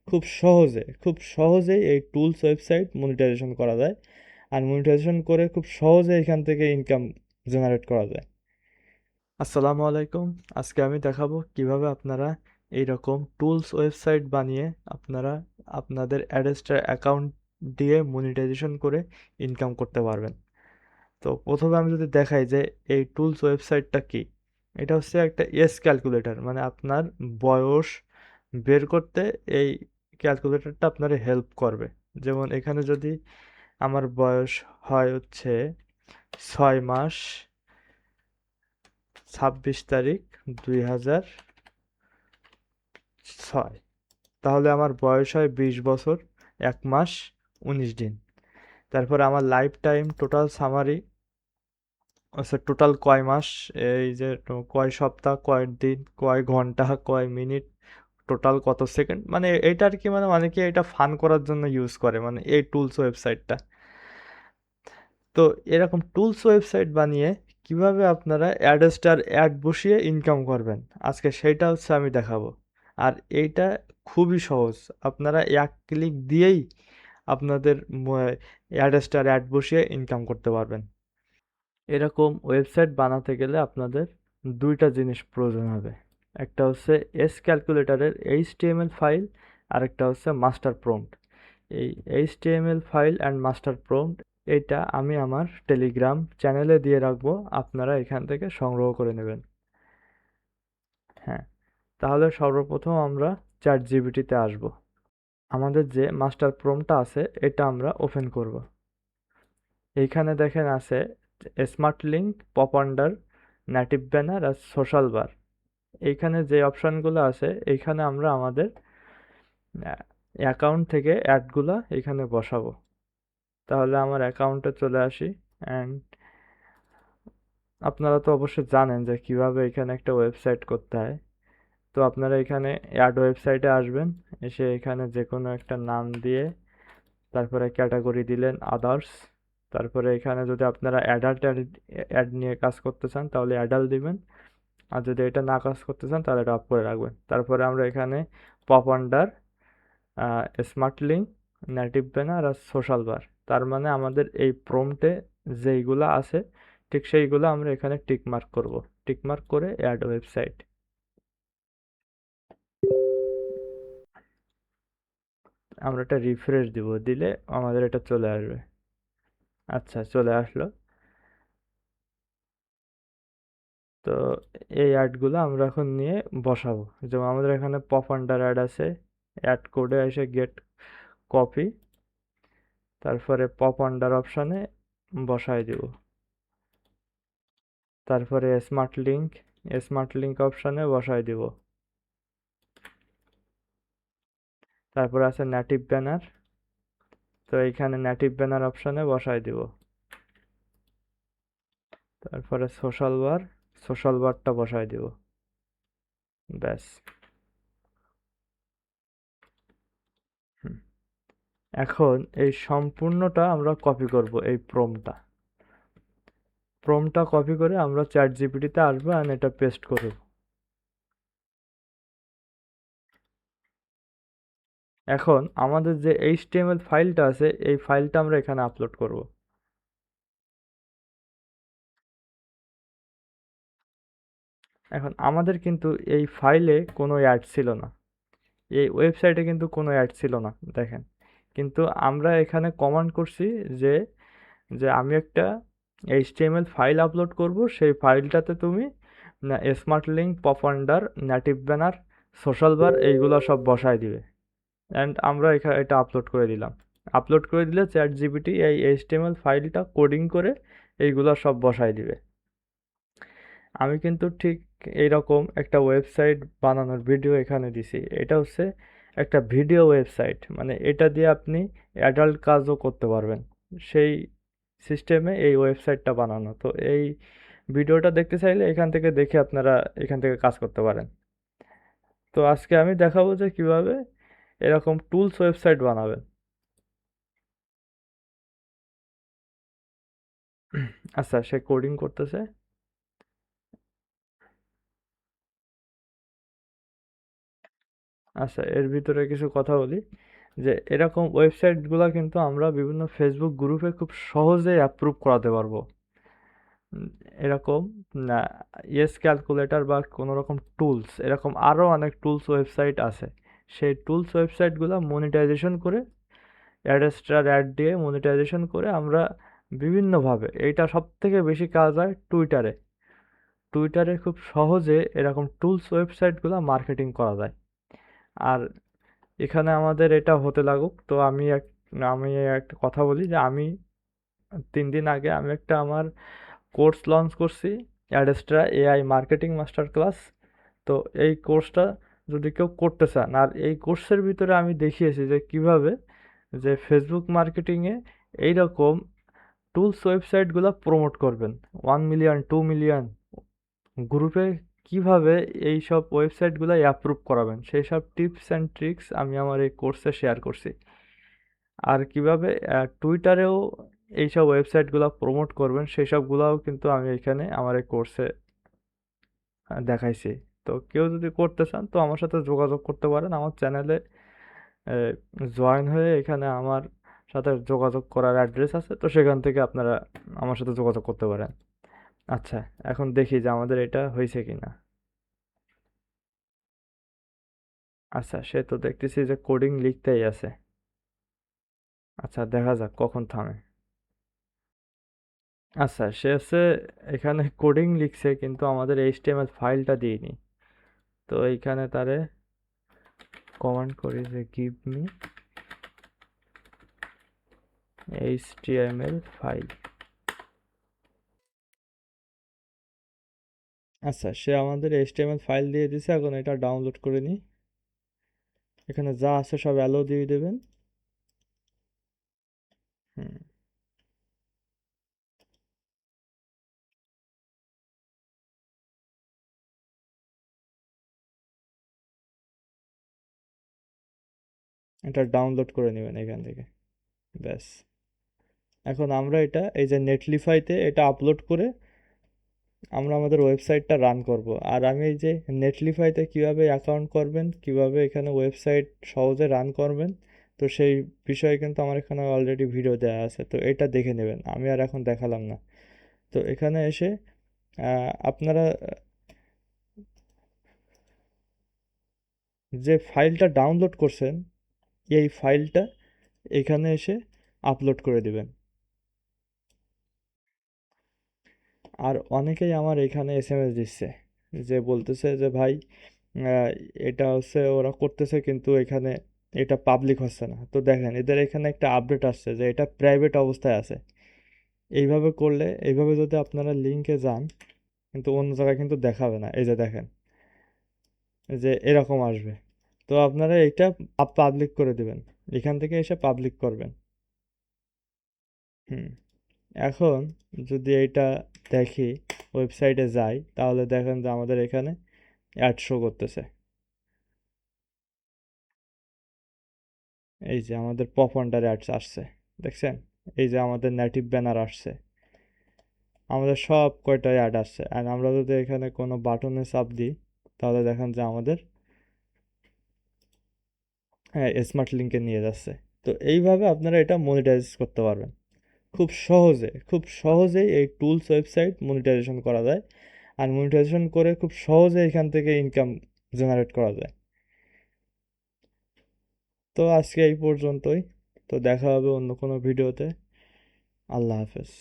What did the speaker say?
খুব সহজেই এই টুলস ওয়েবসাইট মনিটাইজেশন করা যায়। আর মনিটাইজেশন করে খুব সহজে এখান থেকে ইনকাম জেনারেট করা যায়। আসসালামু আলাইকুম। আজকে আমি দেখাবো কিভাবে আপনারা এইরকম টুলস ওয়েবসাইট বানিয়ে আপনারা আপনাদের অ্যাডস্টার অ্যাকাউন্ট দিয়ে মনিটাইজেশন করে ইনকাম করতে পারবেন। তো প্রথমে আমি যদি দেখাই যে এই টুলস ওয়েবসাইটটা কি, এটা হচ্ছে একটা এজ ক্যালকুলেটর, মানে আপনার বয়স বের করতে এই ক্যালকুলেটরটা আপনার হেল্প করবে। যেমন এখানে যদি আমার বয়স হয় হচ্ছে 6 মাস 26 তারিখ 2006, তাহলে আমার বয়স হয় 20 বছর 1 মাস 19 দিন। তারপর আমার লাইফ টাইম টোটাল সামারি, আচ্ছা টোটাল কয় মাস, এই যে কয় সপ্তাহ, কয় দিন, কয় ঘন্টা, কয় মিনিট, টোটাল কত সেকেন্ড, মানে এটা আর কি, মানে অনেকে এটা ফান করার জন্য ইউজ করে, মানে এই টুলস ওয়েবসাইটটা। তো এরকম টুলস ওয়েবসাইট বানিয়ে কিভাবে আপনারা অ্যাডস্টার অ্যাড বসিয়ে ইনকাম করবেন, আজকে সেইটা হচ্ছে আমি দেখাবো। আর এইটা খুবই সহজ, আপনারা এক ক্লিক দিয়েই আপনাদের অ্যাডস্টার অ্যাড বসিয়ে ইনকাম করতে পারবেন। এরকম ওয়েবসাইট বানাতে গেলে আপনাদের দুইটা জিনিস প্রয়োজন হবে। একটা হচ্ছে এস ক্যালকুলেটরের এইচটিএমএল ফাইল, আর একটা হচ্ছে মাস্টার প্রম্পট। এই HTML file and master prompt এটা আমি আমার টেলিগ্রাম চ্যানেলে দিয়ে রাখবো, আপনারা এখান থেকে সংগ্রহ করে নেবেন। হ্যাঁ, তাহলে সর্বপ্রথম আমরা চ্যাট জিপিটিতে আসবো। আমাদের যে মাস্টার প্রম্পটটা আছে এটা আমরা ওপেন করব। এইখানে দেখেন আছে smart link, pop under, native banner আর সোশ্যাল বার। এইখানে যে অপশানগুলো আছে এইখানে আমরা আমাদের অ্যাকাউন্ট থেকে অ্যাডগুলো এখানে বসাবো। তাহলে আমার অ্যাকাউন্টে চলে আসি, অ্যান্ড আপনারা তো অবশ্যই জানেন যে কিভাবে এখানে একটা ওয়েবসাইট করতে হয়। তো আপনারা এখানে অ্যাড ওয়েবসাইটে আসবেন, এসে এখানে যে কোনো একটা নাম দিয়ে তারপরে ক্যাটাগরি দিলেন আদার্স। তারপরে এখানে যদি আপনারা অ্যাডাল্ট অ্যাড নিয়ে কাজ করতে চান তাহলে অ্যাডাল্ট দিবেন, আর যদি এটা না কাজ করতে চান তাহলে এটা অফ করে রাখবেন। তারপরে আমরা এখানে pop under, smart link, native banner আর সোশ্যাল বার, তার মানে আমাদের এই প্রম্পটে যেইগুলো আছে ঠিক সেইগুলো আমরা এখানে টিক মার্ক করব। টিক মার্ক করে অ্যাড ওয়েবসাইট আমরা এটা রিফ্রেশ দিব, দিলে আমাদের এটা চলে আসবে। আচ্ছা, চলে আসলো। তো এই অ্যাডগুলো আমরা এখন নিয়ে বসাবো। যেমন আমাদের এখানে পপ আন্ডার অ্যাড আছে, অ্যাড কোডে এসে গেট কপি, তারপরে পপ আন্ডার অপশানে বসায় দিব। তারপরে স্মার্ট লিঙ্ক অপশানে বসায় দিব। তারপরে আছে নেটিভ ব্যানার, তো এইখানে নেটিভ ব্যানার অপশানে বসায় দিব। তারপরে সোশ্যাল বারটা বসায় দিব। ব্যাস। হুম। এখন এই সম্পূর্ণটা আমরা কপি করব, এই প্রমটা কপি করে আমরা চ্যাট জিপিটিতে আসবো আর এটা পেস্ট করব। এখন আমাদের যে এইচটিএমএল ফাইলটা আছে এই ফাইলটা আমরা এখানে আপলোড করব। এখন আমাদের কিন্তু এই ফাইলে কোনো অ্যাড ছিল না, এই ওয়েবসাইটে কিন্তু কোনো অ্যাড ছিল না, দেখেন। কিন্তু আমরা এখানে কমান্ড করছি যে যে আমি একটা এইচটিএমএল ফাইল আপলোড করব, সেই ফাইলটাতে তুমি smart link, pop under, native banner, social বার এইগুলো সব বসায় দিবে। অ্যান্ড আমরা এখানে এটা আপলোড করে দিলাম। আপলোড করে দিলে চ্যাট জিপিটি এই এইচটিএমএল ফাইলটা কোডিং করে এইগুলো সব বসায় দিবে। আমি কিন্তু ঠিক এইরকম একটা ওয়েবসাইট বানানোর ভিডিও এখানে দিছি। এটা হচ্ছে একটা ভিডিও ওয়েবসাইট, মানে এটা দিয়ে আপনি অ্যাডাল্ট কাজও করতে পারবেন, সেই সিস্টেমে এই ওয়েবসাইটটা বানানো। তো এই ভিডিওটা দেখতে চাইলে এখান থেকে দেখে আপনারা এখান থেকে কাজ করতে পারেন। তো আজকে আমি দেখাবো যে কিভাবে এরকম টুলস ওয়েবসাইট বানাবেন। আচ্ছা, সে কোডিং করতেছে। আচ্ছা, এর ভিতরে কিছু কথা বলি যে এরকম ওয়েবসাইটগুলো কিন্তু আমরা বিভিন্ন ফেসবুক গ্রুপে খুব সহজে অ্যাপ্রুভ করাতে পারবো। উম, এরকম না, ইয়েস ক্যালকুলেটর বা কোনো রকম টুলস, এরকম আরও অনেক টুলস ওয়েবসাইট আছে। সেই টুলস ওয়েবসাইটগুলো মনিটাইজেশন করে, অ্যাডস্টার অ্যাড দিয়ে মনিটাইজেশন করে আমরা বিভিন্নভাবে, এইটা সব থেকে বেশি কাজ হয় টুইটারে। টুইটারে খুব সহজে এরকম টুলস ওয়েবসাইটগুলো মার্কেটিং করা যায়। আর এখানে আমাদের এটা হতে লাগুক, তো আমি একটা কথা বলি যে আমি 3 দিন আগে আমি একটা আমার কোর্স লঞ্চ করছি, Adsterra AI marketing master class. তো এই কোর্সটা যদি কেউ করতে চান, আর এই কোর্সের ভিতরে আমি দেখিয়েছি যে কিভাবে যে ফেসবুক মার্কেটিংয়ে এইরকম টুলস ওয়েবসাইটগুলো প্রমোট করবেন, 1 মিলিয়ন 2 মিলিয়ন গ্রুপে কিভাবে এই সব ওয়েবসাইটগুলো অ্যাপ্রুভ করাবেন, সেই সব টিপস অ্যান্ড ট্রিক্স আমি আমার এই কোর্সে শেয়ার করছি। আর কিভাবে টুইটারেও এইসব ওয়েবসাইটগুলো প্রমোট করবেন সেই সবগুলোও কিন্তু আমি এখানে আমার এই কোর্সে দেখাইছি। তো কেউ যদি করতে চান তো আমার সাথে যোগাযোগ করতে পারেন, আমার চ্যানেলে জয়েন হয়ে এখানে আমার সাথে যোগাযোগ করার অ্যাড্রেস আছে, তো সেখান থেকে আপনারা আমার সাথে যোগাযোগ করতে পারেন। আচ্ছা, এখন দেখি যে আমাদের এটা হয়েছে কিনা। আচ্ছা, সে তো দেখতেছি যে কোডিং লিখতেই আছে। আচ্ছা, দেখা যাক কখন থামে। আচ্ছা, সে হচ্ছে এখানে কোডিং লিখছে কিন্তু আমাদের এইচটিএমএল ফাইলটা দিইনি। তো এইখানে তারে কমান্ড করি যে গিভ মি এইচটিএমএল ফাইল। আচ্ছা, সে আমাদের এইচটিএমএল ফাইল দিয়ে দিছে, এখন এটা ডাউনলোড করে নিই। এখানে যা আছে সব অ্যালো দিয়ে দেবেন। হুম, এটা ডাউনলোড করে নেবেন এখান থেকে। ব্যাস, এখন আমরা এটা এই যে নেটলিফাইতে এটা আপলোড করে আমরা আমাদের ওয়েবসাইটটা রান করব। আর আমি এই যে নেটলিফাইতে কিভাবে অ্যাকাউন্ট করবেন, কিভাবে এখানে ওয়েবসাইট সহজে রান করবেন, তো সেই বিষয়ে কিন্তু আমার এখানে অলরেডি ভিডিও দেওয়া আছে, তো এটা দেখে নেবেন, আমি আর এখন দেখালাম না। তো এখানে এসে আপনারা যে ফাইলটা ডাউনলোড করছেন এই ফাইলটা এখানে এসে আপলোড করে দিবেন। আর অনেকেই আমার এখানে এসএমএস দিচ্ছে যে বলতেছে যে ভাই আহ, এটা হচ্ছে ওরা করতেছে কিন্তু এখানে এটা পাবলিক হচ্ছে না। তো দেখেন এদের এখানে একটা আপডেট আসছে যে এটা প্রাইভেট অবস্থায় আছে। এইভাবে করলে, এইভাবে যদি আপনারা লিঙ্কে যান কিন্তু অন্য জায়গায় কিন্তু দেখাবে না, এই যে দেখেন যে এরকম আসবে। তো আপনারা এটা পাবলিক করে দিবেন, এখান থেকে এসে পাবলিক করবেন। হুম, এখন যদি এইটা দেখি, ওয়েবসাইটে যাই, তাহলে দেখেন যে আমাদের এখানে অ্যাড শো করতেছে। এই যে আমাদের পপ আন্ডার অ্যাডস আসছে, দেখছেন? এই যে আমাদের নেটিভ ব্যানার আসছে, আমাদের সব কয়টা অ্যাড আসছে। আর আমরা যদি এখানে কোনো বাটনে চাপ দিই তাহলে দেখেন যে আমাদের হ্যাঁ স্মার্ট লিঙ্কে নিয়ে যাচ্ছে। তো এইভাবে আপনারা এটা মনিটাইজ করতে পারবেন খুব সহজে, খুব সহজেই এই টুলস ওয়েবসাইট মনিটাইজেশন করা যায়। আর মনিটাইজেশন করে খুব সহজে এখান থেকে ইনকাম জেনারেট করা যায়। তো আজকে এই পর্যন্তই। তো দেখা হবে অন্য কোনো ভিডিওতে। আল্লাহ হাফেজ।